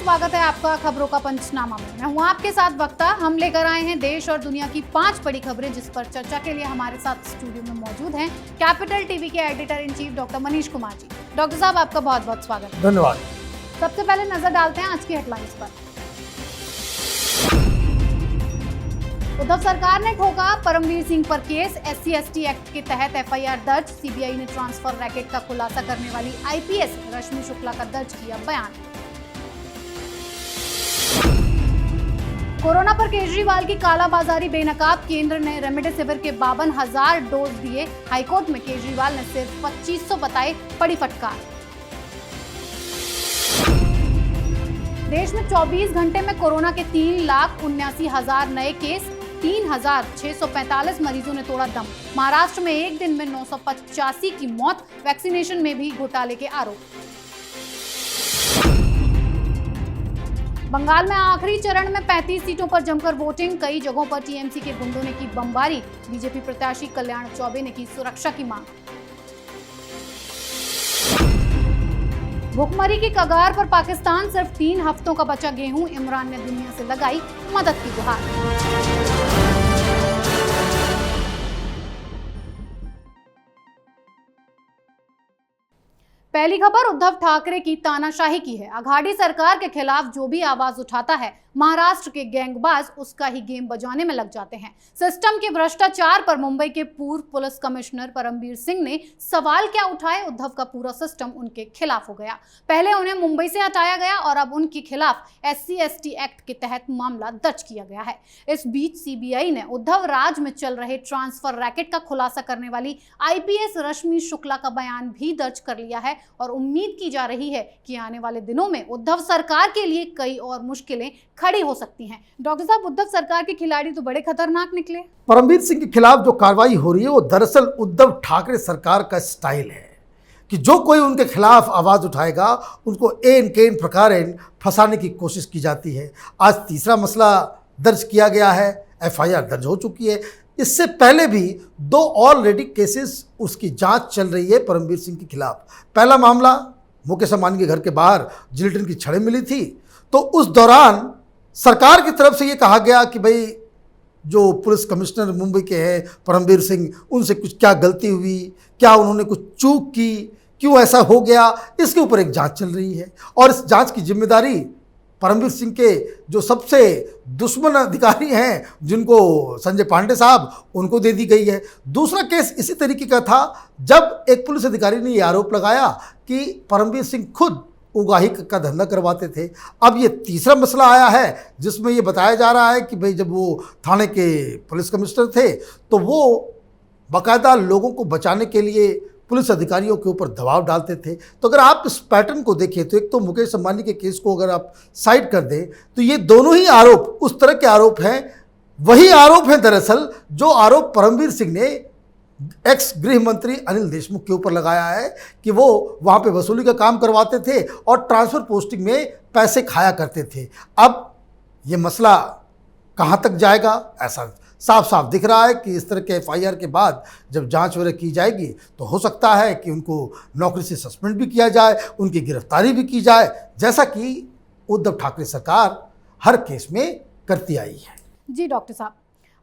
स्वागत है आपका खबरों का पंचनामा में। मैं हूं आपके साथ वक्ता। हम लेकर आए हैं देश और दुनिया की 5 बड़ी खबरें, जिस पर चर्चा के लिए हमारे साथ स्टूडियो में मौजूद हैं कैपिटल टीवी के editor in chief doctor Manish Kumar ji. Doctor साहब, आपका बहुत बहुत स्वागत है। धन्यवाद। सबसे पहले नजर डालते हैं आज की हेडलाइंस पर। उद्धव सरकार ने ठोका परमवीर सिंह पर केस। SC/ST एक्ट के तहत FIR दर्ज। CBI ने ट्रांसफर रैकेट का खुलासा करने वाली IPS रश्मि शुक्ला का दर्ज किया बयान। कोरोना पर केजरीवाल की कालाबाजारी बेनकाब। केंद्र ने रेमडेसिविर के 52,000 डोज दिए। हाईकोर्ट में केजरीवाल ने सिर्फ 2500 बताए, पड़ी फटकार। देश में 24 घंटे में कोरोना के 3,79,000 नए केस। 3,645 मरीजों ने तोड़ा दम। महाराष्ट्र में एक दिन में 985 की मौत। वैक्सीनेशन में भी घोटाले के आरोप। बंगाल में आखिरी चरण में 35 सीटों पर जमकर वोटिंग। कई जगहों पर TMC के गुंडों ने की बमबारी। बीजेपी प्रत्याशी कल्याण चौबे ने की सुरक्षा की मांग। भुखमरी की कगार पर पाकिस्तान। सिर्फ 3 हफ्तों का बचा गेहूं। इमरान ने दुनिया से लगाई मदद की गुहार। पहली खबर उद्धव ठाकरे की तानाशाही की है। अघाड़ी सरकार के खिलाफ जो भी आवाज उठाता है, महाराष्ट्र के गैंगबाज उसका ही गेम बजाने में लग जाते हैं। सिस्टम के भ्रष्टाचार पर मुंबई के पूर्व पुलिस कमिश्नर परमवीर सिंह ने सवाल क्या उठाए, उद्धव का पूरा सिस्टम उनके खिलाफ हो गया। पहले उन्हें मुंबई से हटाया गया और अब उनके खिलाफ SC/ST एक्ट के तहत मामला दर्ज किया गया है। इस बीच CBI ने उद्धव राज में चल रहे ट्रांसफर रैकेट का खुलासा करने वाली IPS रश्मि शुक्ला का बयान भी दर्ज कर लिया है और उम्मीद की जा रही है कि आने वाले दिनों में उद्धव सरकार के लिए कई और मुश्किलें खड़ी हो सकती हैं। डॉक्टर साहब, उद्धव सरकार के खिलाड़ी तो बड़े खतरनाक निकले। परमवीर सिंह के खिलाफ जो कार्रवाई हो रही है वो दरअसल उद्धव ठाकरे सरकार का स्टाइल है कि जो कोई उनके खिलाफ आवाज उठाएगा उनको एन केन प्रकार फंसाने की कोशिश की जाती है। आज तीसरा मसला दर्ज किया गया है, FIR दर्ज हो चुकी है। इससे पहले भी 2 ऑलरेडी केसेस उसकी जांच चल रही है परमवीर सिंह के खिलाफ। पहला मामला मुकेश अंबानी के घर के बाहर जिलेटिन की छड़ें मिली थी, तो उस दौरान सरकार की तरफ से ये कहा गया कि भाई जो पुलिस कमिश्नर मुंबई के हैं परमवीर सिंह, उनसे कुछ क्या गलती हुई, क्या उन्होंने कुछ चूक की, क्यों ऐसा हो गया, इसके ऊपर एक जांच चल रही है और इस जांच की जिम्मेदारी परमवीर सिंह के जो सबसे दुश्मन अधिकारी हैं, जिनको संजय पांडे साहब, उनको दे दी गई है। दूसरा केस इसी तरीके का था जब एक पुलिस अधिकारी ने ये आरोप लगाया कि परमवीर सिंह खुद उगाही का धंधा करवाते थे। अब ये तीसरा मसला आया है जिसमें ये बताया जा रहा है कि भाई जब वो थाने के पुलिस कमिश्नर थे तो वो बाकायदा लोगों को बचाने के लिए पुलिस अधिकारियों के ऊपर दबाव डालते थे। तो अगर आप इस पैटर्न को देखें तो एक तो मुकेश अंबानी के केस को अगर आप साइड कर दें तो ये दोनों ही आरोप उस तरह के आरोप हैं, वही आरोप हैं दरअसल जो आरोप परमवीर सिंह ने एक्स गृह मंत्री अनिल देशमुख के ऊपर लगाया है कि वो वहाँ पे वसूली का काम करवाते थे और ट्रांसफ़र पोस्टिंग में पैसे खाया करते थे। अब ये मसला कहाँ तक जाएगा, ऐसा साफ साफ दिख रहा है कि इस तरह के FIR के बाद जब जांच वगैरह की जाएगी तो हो सकता है कि उनको नौकरी से सस्पेंड भी किया जाए, उनकी गिरफ्तारी भी की जाए, जैसा कि उद्धव ठाकरे सरकार हर केस में करती आई है। जी डॉक्टर साहब,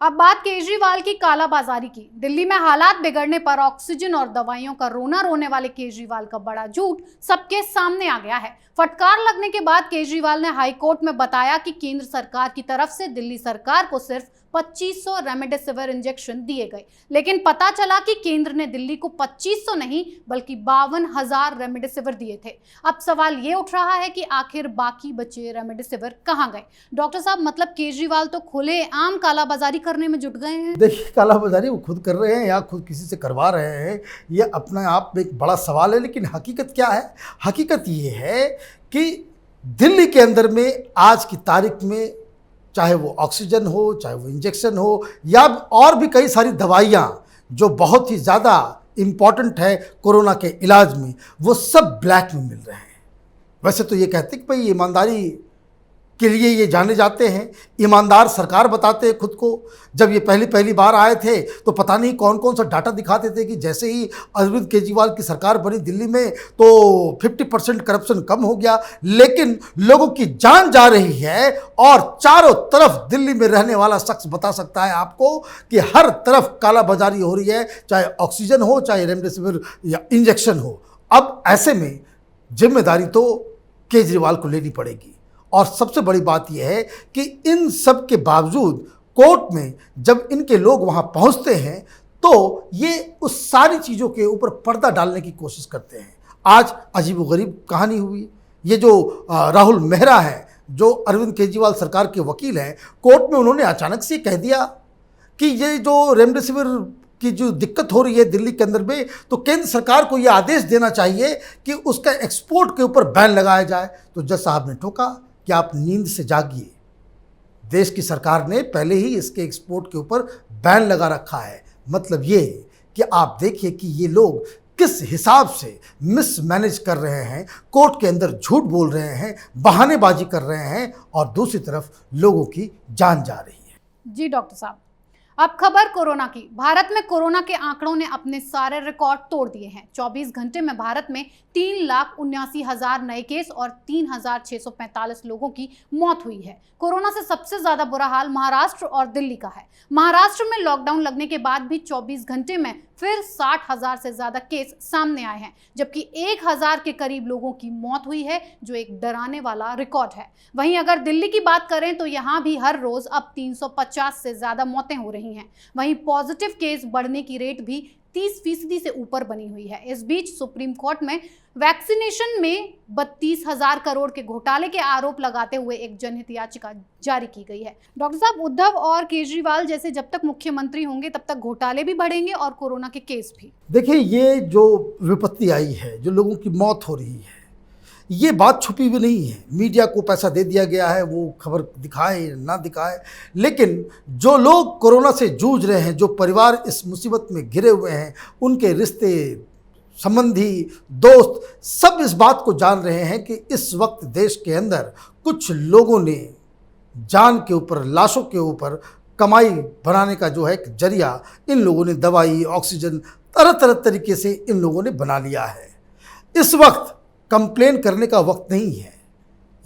अब बात केजरीवाल की कालाबाजारी की। दिल्ली में हालात बिगड़ने पर ऑक्सीजन और दवाइयों का रोना रोने वाले केजरीवाल का बड़ा झूठ सबके सामने आ गया है। फटकार लगने के बाद केजरीवाल ने हाईकोर्ट में बताया कि केंद्र सरकार की तरफ से दिल्ली सरकार को सिर्फ 2500 रेमडेसिविर इंजेक्शन दिए गए, लेकिन पता चला कि केंद्र ने दिल्ली को 2500 नहीं बल्कि 52,000 रेमडेसिविर दिए थे। अब सवाल ये उठ रहा है कि आखिर बाकी बचे रेमडेसिविर कहां गए। डॉक्टर साहब, मतलब केजरीवाल तो खुले आम कालाबाजारी करने में जुट गए हैं। देखिए, कालाबाजारी वो खुद कर रहे हैं या खुद किसी से करवा रहे हैं, ये अपने आप में एक बड़ा सवाल है। लेकिन हकीकत क्या है? हकीकत ये है कि दिल्ली के अंदर में आज की तारीख में चाहे वो ऑक्सीजन हो, चाहे वो इंजेक्शन हो, या और भी कई सारी दवाइयाँ जो बहुत ही ज़्यादा इम्पॉर्टेंट है कोरोना के इलाज में, वो सब ब्लैक में मिल रहे हैं। वैसे तो ये कहते कि भाई ईमानदारी के लिए ये जाने जाते हैं, ईमानदार सरकार बताते हैं खुद को। जब ये पहली बार आए थे तो पता नहीं कौन कौन सा डाटा दिखाते थे कि जैसे ही अरविंद केजरीवाल की सरकार बनी दिल्ली में तो 50% करप्शन कम हो गया। लेकिन लोगों की जान जा रही है और चारों तरफ दिल्ली में रहने वाला शख्स बता सकता है आपको कि हर तरफ कालाबाजारी हो रही है, चाहे ऑक्सीजन हो, चाहे रेमडेसिविर या इंजेक्शन हो। अब ऐसे में जिम्मेदारी तो केजरीवाल को लेनी पड़ेगी। और सबसे बड़ी बात यह है कि इन सब के बावजूद कोर्ट में जब इनके लोग वहां पहुंचते हैं तो ये उस सारी चीज़ों के ऊपर पर्दा डालने की कोशिश करते हैं। आज अजीबोगरीब कहानी हुई। ये जो राहुल मेहरा है, जो अरविंद केजरीवाल सरकार के वकील हैं, कोर्ट में उन्होंने अचानक से कह दिया कि ये जो रेमडेसिविर की जो दिक्कत हो रही है दिल्ली के अंदर में, तो केंद्र सरकार को ये आदेश देना चाहिए कि उसका एक्सपोर्ट के ऊपर बैन लगाया जाए। तो जज साहब ने ठोका कि आप नींद से जागिए। देश की सरकार ने पहले ही इसके एक्सपोर्ट के ऊपर बैन लगा रखा है। मतलब ये कि आप देखिए कि ये लोग किस हिसाब से मिसमैनेज कर रहे हैं, कोर्ट के अंदर झूठ बोल रहे हैं, बहानेबाजी कर रहे हैं और दूसरी तरफ लोगों की जान जा रही है। जी डॉक्टर साहब, अब खबर कोरोना की। भारत में कोरोना के आंकड़ों ने अपने सारे रिकॉर्ड तोड़ दिए हैं। 24 घंटे में भारत में 3,79,000 नए केस और 3,645 लोगों की मौत हुई है। कोरोना से सबसे ज्यादा बुरा हाल महाराष्ट्र और दिल्ली का है। महाराष्ट्र में लॉकडाउन लगने के बाद भी 24 घंटे में फिर 60,000 से ज्यादा केस सामने आए हैं, जबकि 1,000 के करीब लोगों की मौत हुई है, जो एक डराने वाला रिकॉर्ड है। वहीं अगर दिल्ली की बात करें तो यहाँ भी हर रोज अब 350 से ज्यादा मौतें हो रही हैं। वहीं पॉजिटिव केस बढ़ने की रेट भी 30% से ऊपर बनी हुई है। इस बीच सुप्रीम कोर्ट में वैक्सीनेशन में 32,000 करोड़ के घोटाले के आरोप लगाते हुए एक जनहित याचिका जारी की गई है। डॉक्टर साहब, उद्धव और केजरीवाल जैसे जब तक मुख्यमंत्री होंगे तब तक घोटाले भी बढ़ेंगे और कोरोना के केस भी। देखिए, ये जो विपत्ति आई है, जो लोगों की मौत हो रही है, ये बात छुपी हुई नहीं है। मीडिया को पैसा दे दिया गया है, वो खबर दिखाए ना दिखाए, लेकिन जो लोग कोरोना से जूझ रहे हैं, जो परिवार इस मुसीबत में घिरे हुए हैं, उनके रिश्ते, संबंधी, दोस्त सब इस बात को जान रहे हैं कि इस वक्त देश के अंदर कुछ लोगों ने जान के ऊपर, लाशों के ऊपर कमाई बनाने का जो है एक जरिया इन लोगों ने दवाई, ऑक्सीजन, तरह तरह तरीके से इन लोगों ने बना लिया है। इस वक्त कंप्लेन करने का वक्त नहीं है।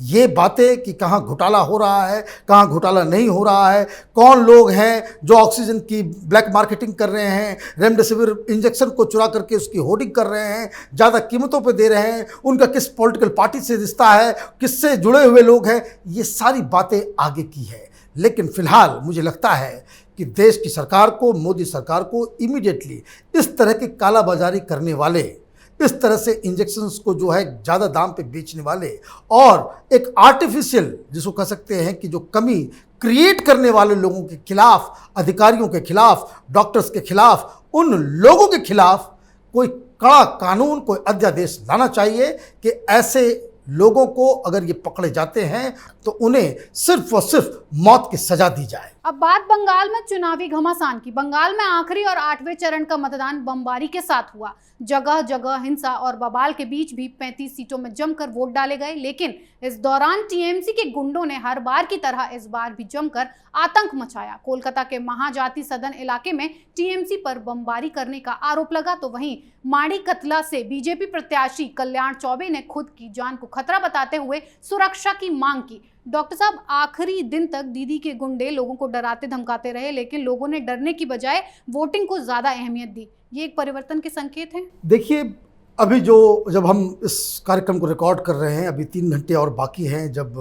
ये बातें कि कहाँ घोटाला हो रहा है, कहाँ घोटाला नहीं हो रहा है, कौन लोग हैं जो ऑक्सीजन की ब्लैक मार्केटिंग कर रहे हैं, रेमडेसिविर इंजेक्शन को चुरा करके उसकी होर्डिंग कर रहे हैं, ज़्यादा कीमतों पे दे रहे हैं, उनका किस पॉलिटिकल पार्टी से रिश्ता है, किससे जुड़े हुए लोग हैं, ये सारी बातें आगे की है। लेकिन फिलहाल मुझे लगता है कि देश की सरकार को, मोदी सरकार को इमीडिएटली इस तरह की कालाबाजारी करने वाले, इस तरह से इंजेक्शंस को जो है ज़्यादा दाम पे बेचने वाले और एक आर्टिफिशियल, जिसको कह सकते हैं कि जो कमी क्रिएट करने वाले लोगों के खिलाफ, अधिकारियों के खिलाफ, डॉक्टर्स के खिलाफ, उन लोगों के खिलाफ कोई कड़ा कानून, कोई अध्यादेश लाना चाहिए कि ऐसे लोगों को अगर ये पकड़े जाते हैं तो उन्हें सिर्फ और सिर्फ मौत की सजा दी जाए। अब बात बंगाल में चुनावी घमासान की। बंगाल में आखिरी और 8वें चरण का मतदान बमबारी के साथ हुआ। जगह जगह हिंसा और बवाल के बीच भी 35 सीटों में जमकर वोट डाले गए, लेकिन इस दौरान टीएमसी के गुंडों ने हर बार की तरह इस बार भी जमकर आतंक मचाया। कोलकाता के महाजाति सदन इलाके में टीएमसी पर बमबारी करने का आरोप लगा, तो वहीं माड़ी कतला से बीजेपी प्रत्याशी कल्याण चौबे ने खुद की जान को खतरा बताते हुए सुरक्षा की मांग की। डॉक्टर साहब, आखिरी दिन तक दीदी के गुंडे लोगों को डराते धमकाते रहे, लेकिन लोगों ने डरने की बजाय वोटिंग को ज्यादा अहमियत दी। ये एक परिवर्तन के संकेत हैं। देखिए, अभी जब हम इस कार्यक्रम को रिकॉर्ड कर रहे हैं, अभी 3 घंटे और बाकी हैं जब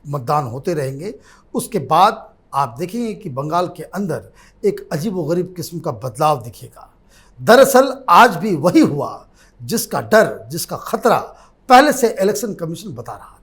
मतदान होते रहेंगे। उसके बाद आप देखेंगे कि बंगाल के अंदर एक अजीबोगरीब किस्म का बदलाव दिखेगा। दरअसल आज भी वही हुआ जिसका डर, जिसका खतरा पहले से इलेक्शन कमीशन बता रहा था।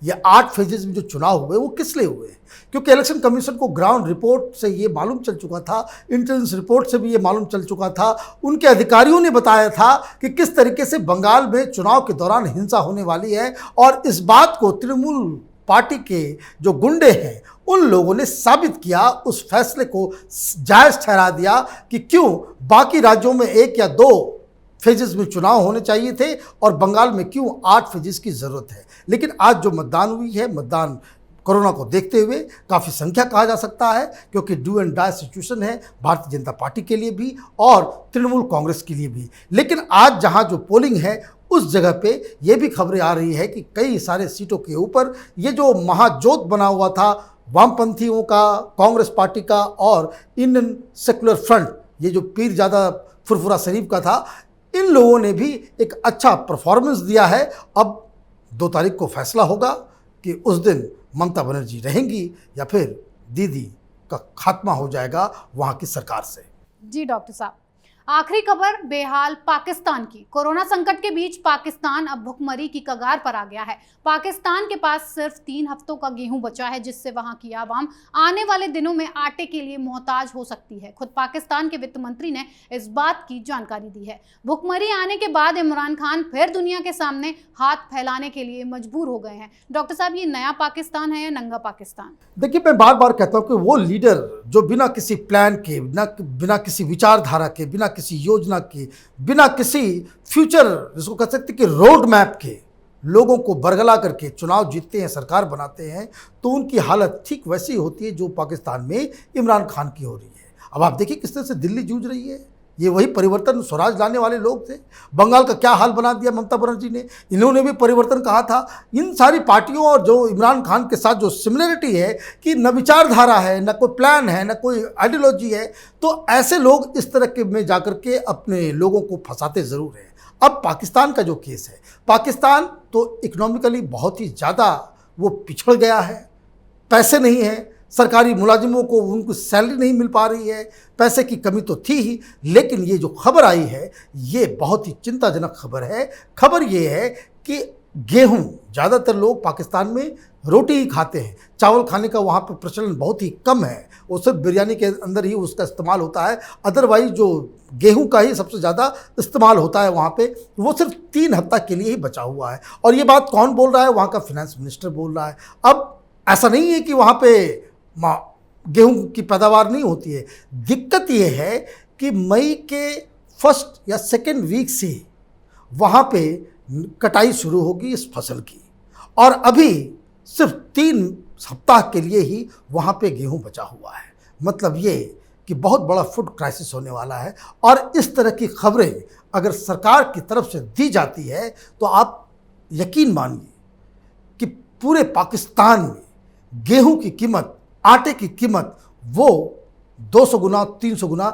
ये 8 फेजेस में जो चुनाव हुए वो किस लिए हुए? क्योंकि इलेक्शन कमीशन को ग्राउंड रिपोर्ट से ये मालूम चल चुका था, इंटेलिजेंस रिपोर्ट से भी ये मालूम चल चुका था, उनके अधिकारियों ने बताया था कि किस तरीके से बंगाल में चुनाव के दौरान हिंसा होने वाली है। और इस बात को तृणमूल पार्टी के जो गुंडे हैं उन लोगों ने साबित किया, उस फैसले को जायज़ ठहरा दिया कि क्यों बाकी राज्यों में 1 या 2 फेजेस में चुनाव होने चाहिए थे और बंगाल में क्यों 8 फेजेस की ज़रूरत है। लेकिन आज जो मतदान हुई है, मतदान कोरोना को देखते हुए काफ़ी संख्या कहा जा सकता है, क्योंकि डू एंड डाई सिचुएशन है भारतीय जनता पार्टी के लिए भी और तृणमूल कांग्रेस के लिए भी। लेकिन आज जहां जो पोलिंग है उस जगह पे ये भी खबरें आ रही है कि कई सारे सीटों के ऊपर ये जो महाजोत बना हुआ था वामपंथियों का, कांग्रेस पार्टी का और इंडियन सेक्युलर फ्रंट, ये जो पीरजादा फुरफुरा शरीफ का था, इन लोगों ने भी एक अच्छा परफॉर्मेंस दिया है। अब 2 तारीख को फैसला होगा कि उस दिन ममता बनर्जी रहेंगी या फिर दीदी का खात्मा हो जाएगा वहाँ की सरकार से। जी डॉक्टर साहब, आखिरी खबर बेहाल पाकिस्तान की। कोरोना संकट के बीच पाकिस्तान अब भुखमरी की कगार पर आ गया है। पाकिस्तान के पास सिर्फ 3 हफ्तों का गेहूं बचा है, जिससे वहां की आवाम आने वाले दिनों में आटे के लिए मोहताज हो सकती है। खुद पाकिस्तान के वित्त मंत्री ने इस बात की जानकारी दी है। भुखमरी आने के बाद इमरान खान फिर दुनिया के सामने हाथ फैलाने के लिए मजबूर हो गए हैं। डॉक्टर साहब, ये नया पाकिस्तान है या नंगा पाकिस्तान? देखिए, मैं बार बार कहता हूँ कि वो लीडर जो बिना किसी प्लान के, बिना किसी विचारधारा के, बिना किसी योजना के, बिना किसी फ्यूचर, जिसको कह सकते कि रोड मैप के, लोगों को बरगला करके चुनाव जीतते हैं, सरकार बनाते हैं, तो उनकी हालत ठीक वैसी होती है जो पाकिस्तान में इमरान खान की हो रही है। अब आप देखिए किस तरह से दिल्ली जूझ रही है। ये वही परिवर्तन स्वराज लाने वाले लोग थे। बंगाल का क्या हाल बना दिया ममता बनर्जी ने। इन्होंने भी परिवर्तन कहा था। इन सारी पार्टियों और जो इमरान खान के साथ जो सिमिलरिटी है कि न विचारधारा है, न कोई प्लान है, न कोई आइडियोलॉजी है, तो ऐसे लोग इस तरह के में जाकर के अपने लोगों को फंसाते ज़रूर हैं। अब पाकिस्तान का जो केस है, पाकिस्तान तो इकोनॉमिकली बहुत ही ज़्यादा वो पिछड़ गया है। पैसे नहीं हैं, सरकारी मुलाजिमों को उनको सैलरी नहीं मिल पा रही है, पैसे की कमी तो थी ही। लेकिन ये जो खबर आई है ये बहुत ही चिंताजनक खबर है। खबर ये है कि गेहूं, ज़्यादातर लोग पाकिस्तान में रोटी ही खाते हैं, चावल खाने का वहाँ पर प्रचलन बहुत ही कम है। वो सिर्फ बिरयानी के अंदर ही उसका इस्तेमाल होता है, अदरवाइज जो गेहूं का ही सबसे ज़्यादा इस्तेमाल होता है वहाँ पे। वो सिर्फ 3 हफ्ता के लिए ही बचा हुआ है। और ये बात कौन बोल रहा है? वहाँ का फिनेंस मिनिस्टर बोल रहा है। अब ऐसा नहीं है कि वहाँ पे गेहूं की पैदावार नहीं होती है। दिक्कत ये है कि मई के 1 या 2 वीक से वहाँ पे कटाई शुरू होगी इस फसल की, और अभी सिर्फ 3 सप्ताह के लिए ही वहाँ पे गेहूं बचा हुआ है। मतलब ये कि बहुत बड़ा फूड क्राइसिस होने वाला है। और इस तरह की खबरें अगर सरकार की तरफ से दी जाती है तो आप यकीन मानिए कि पूरे पाकिस्तान में गेहूं की कीमत, आटे की कीमत वो 200 गुना 300 गुना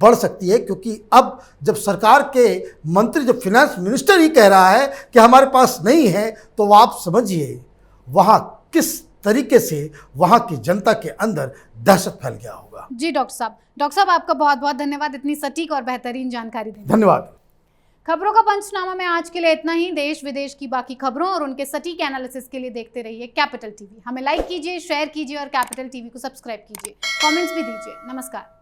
बढ़ सकती है। क्योंकि अब जब सरकार के मंत्री, जब फिनेंस मिनिस्टर ही कह रहा है कि हमारे पास नहीं है, तो आप समझिए वहाँ किस तरीके से वहाँ की जनता के अंदर दहशत फैल गया होगा। जी डॉक्टर साहब, आपका बहुत बहुत धन्यवाद इतनी सटीक और बेहतरीन जानकारी देने के लिए। धन्यवाद। खबरों का पंचनामा में आज के लिए इतना ही। देश विदेश की बाकी खबरों और उनके सटीक एनालिसिस के लिए देखते रहिए कैपिटल टीवी। हमें लाइक कीजिए, शेयर कीजिए और कैपिटल टीवी को सब्सक्राइब कीजिए। कमेंट्स भी दीजिए। नमस्कार।